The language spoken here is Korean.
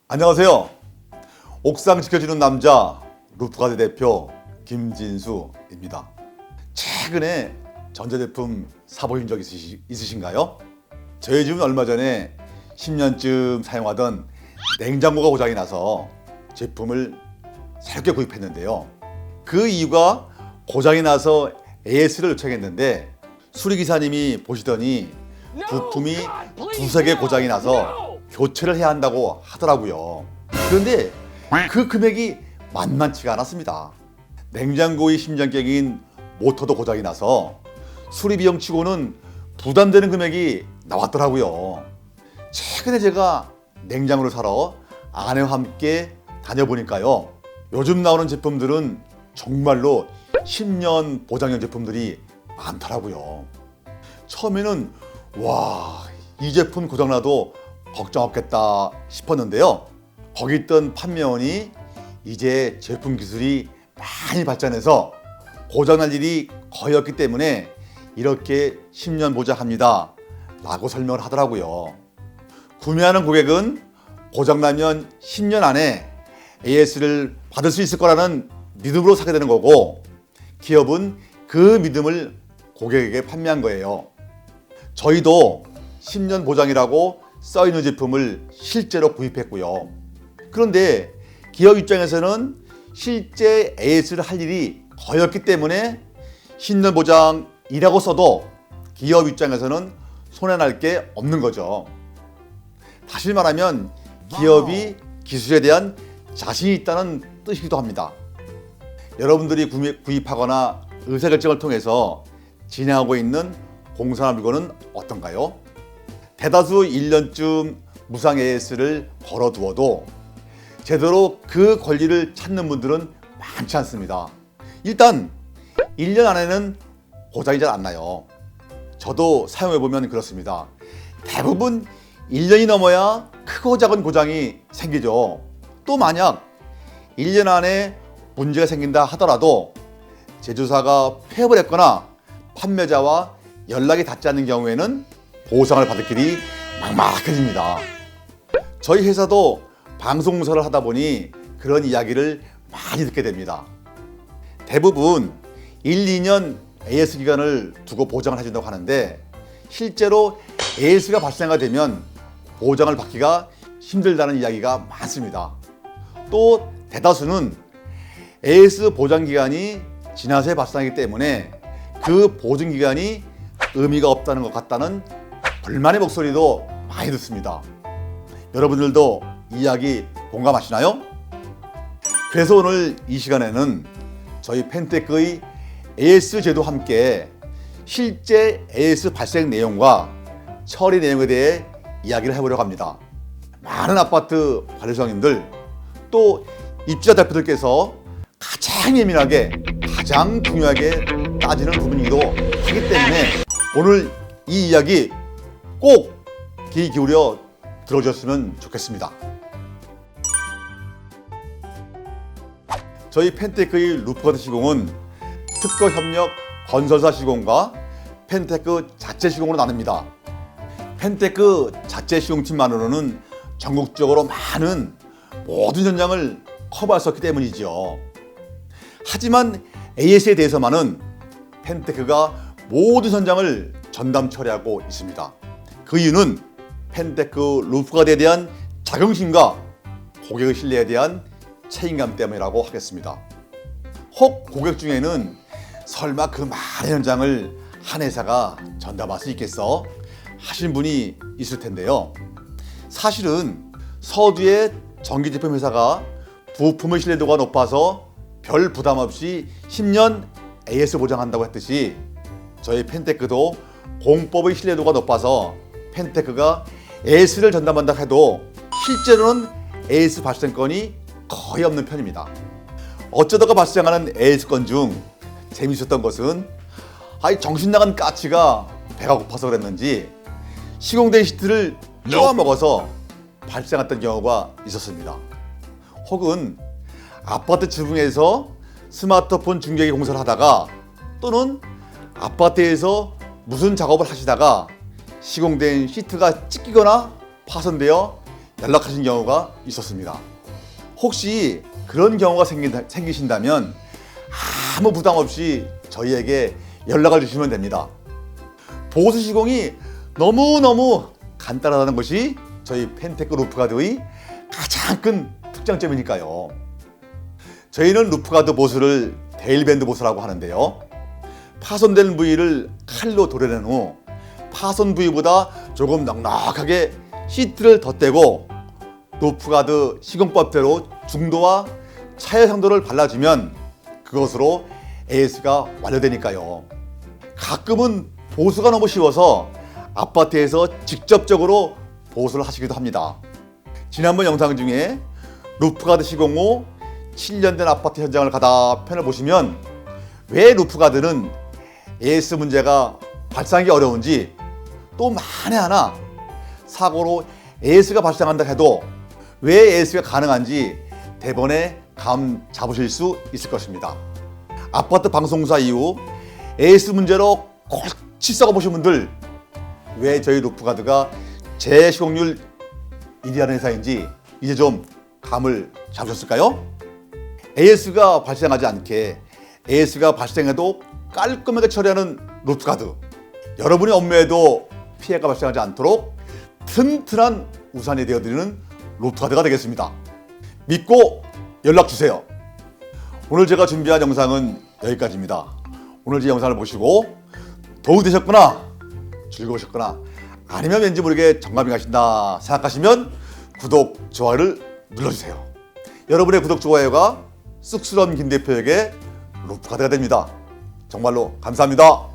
안녕하세요. 옥상 지켜주는 남자 루프가드 대표 김진수입니다. 최근에 전자제품 사보신 적 있으신가요? 저희 집은 얼마 전에 10년쯤 사용하던 냉장고가 고장이 나서 제품을 새롭게 구입했는데요. 그 이유가 고장이 나서 AS를 요청했는데 수리기사님이 보시더니 부품이 두세 개 고장이 나서 교체를 해야 한다고 하더라고요. 그런데 그 금액이 만만치가 않았습니다. 냉장고의 심장격인 모터도 고장이 나서 수리 비용 치고는 부담되는 금액이 나왔더라고요. 최근에 제가 냉장고를 사러 아내와 함께 다녀보니까요. 요즘 나오는 제품들은 정말로 10년 보장형 제품들이 많더라고요. 처음에는 이 제품 고장나도 걱정 없겠다 싶었는데요. 거기 있던 판매원이 이제 제품 기술이 많이 발전해서 고장날 일이 거의 없기 때문에 이렇게 10년 보장합니다 라고 설명을 하더라고요. 구매하는 고객은 고장나면 10년 안에 AS를 받을 수 있을 거라는 믿음으로 사게 되는 거고, 기업은 그 믿음을 고객에게 판매한 거예요. 저희도 10년 보장이라고 써있는 제품을 실제로 구입했고요. 그런데 기업 입장에서는 실제 AS를 할 일이 거의 없기 때문에 10년 보장이라고 써도 기업 입장에서는 손해날 게 없는 거죠. 다시 말하면 기업이 기술에 대한 자신이 있다는 뜻이기도 합니다. 여러분들이 구입하거나 의사결정을 통해서 진행하고 있는 공사나 물건은 어떤가요? 대다수 1년쯤 무상 AS를 걸어두어도 제대로 그 권리를 찾는 분들은 많지 않습니다. 일단 1년 안에는 고장이 잘 안 나요. 저도 사용해보면 그렇습니다. 대부분 1년이 넘어야 크고 작은 고장이 생기죠. 또 만약 1년 안에 문제가 생긴다 하더라도 제조사가 폐업을 했거나 판매자와 연락이 닿지 않는 경우에는 보상을 받을 길이 막막해집니다. 저희 회사도 방송사를 하다 보니 그런 이야기를 많이 듣게 됩니다. 대부분 1, 2년 AS 기간을 두고 보장을 해준다고 하는데 실제로 AS가 발생가 되면 보장을 받기가 힘들다는 이야기가 많습니다. 또 대다수는 AS 보장 기간이 지나서 발생하기 때문에 그 보증 기간이 의미가 없다는 것 같다는 불만의 목소리도 많이 듣습니다. 여러분들도 이 이야기 공감하시나요? 그래서 오늘 이 시간에는 저희 펜테크의 AS 제도와 함께 실제 AS 발생 내용과 처리 내용에 대해 이야기를 해보려고 합니다. 많은 아파트 관리사님들 또 입주자 대표들께서 가장 예민하게 가장 중요하게 따지는 부분이기도 하기 때문에 오늘 이 이야기 꼭 귀 기울여 들어주셨으면 좋겠습니다. 저희 펜테크의 루프가드 시공은 특허 협력 건설사 시공과 펜테크 자체 시공으로 나눕니다. 펜테크 자체 시공팀만으로는 전국적으로 많은 모든 현장을 커버할 수 없기 때문이죠. 하지만 AS에 대해서만은 펜테크가 모든 현장을 전담 처리하고 있습니다. 그 이유는 펜테크 루프가드에 대한 자긍심과 고객의 신뢰에 대한 책임감 때문이라고 하겠습니다. 혹 고객 중에는 설마 그 많은 현장을 한 회사가 전담할 수 있겠어? 하신 분이 있을 텐데요. 사실은 서두에 전기제품 회사가 부품의 신뢰도가 높아서 별 부담 없이 10년 AS 보장한다고 했듯이 저희 펜테크도 공법의 신뢰도가 높아서 펜테크가 AS를 전담한다 해도 실제로는 AS 발생건이 거의 없는 편입니다. 어쩌다가 발생하는 AS 건 중 재미있었던 것은 정신 나간 까치가 배가 고파서 그랬는지 시공된 시트를 쪼아먹어서 발생했던 경우가 있었습니다. 혹은 아파트 지붕에서 스마트폰 중계기 공사를 하다가 또는 아파트에서 무슨 작업을 하시다가 시공된 시트가 찢기거나 파손되어 연락하신 경우가 있었습니다. 혹시 그런 경우가 생기신다면 아무 부담 없이 저희에게 연락을 주시면 됩니다. 보수 시공이 너무너무 간단하다는 것이 저희 펜테크 루프가드의 가장 큰 특장점이니까요. 저희는 루프가드 보수를 데일밴드 보수라고 하는데요. 파손된 부위를 칼로 도려낸 후 파손 부위보다 조금 넉넉하게 시트를 덧대고 루프가드 시공법대로 중도와 차열 상도를 발라주면 그것으로 AS가 완료되니까요. 가끔은 보수가 너무 쉬워서 아파트에서 직접적으로 보수를 하시기도 합니다. 지난번 영상 중에 루프가드 시공 후 7년 된 아파트 현장을 가다 편을 보시면 왜 루프가드는 AS 문제가 발생하기 어려운지, 또 만에 하나 사고로 AS가 발생한다 해도 왜 AS가 가능한지 대본에 감 잡으실 수 있을 것입니다. 아파트 방송사 이후 AS 문제로 골치 썩어보신 분들, 왜 저희 루프가드가 재시공률 1위라는 회사인지 이제 좀 감을 잡으셨을까요? AS가 발생하지 않게, AS가 발생해도 깔끔하게 처리하는 루프가드, 여러분의 업무에도 피해가 발생하지 않도록 튼튼한 우산이 되어드리는 루프가드가 되겠습니다. 믿고 연락주세요. 오늘 제가 준비한 영상은 여기까지입니다. 오늘 제 영상을 보시고 도움이 되셨거나 즐거우셨거나 아니면 왠지 모르게 정감이 가신다 생각하시면 구독, 좋아요를 눌러주세요. 여러분의 구독, 좋아요가 쑥스러운 김 대표에게 루프가드가 됩니다. 정말로 감사합니다.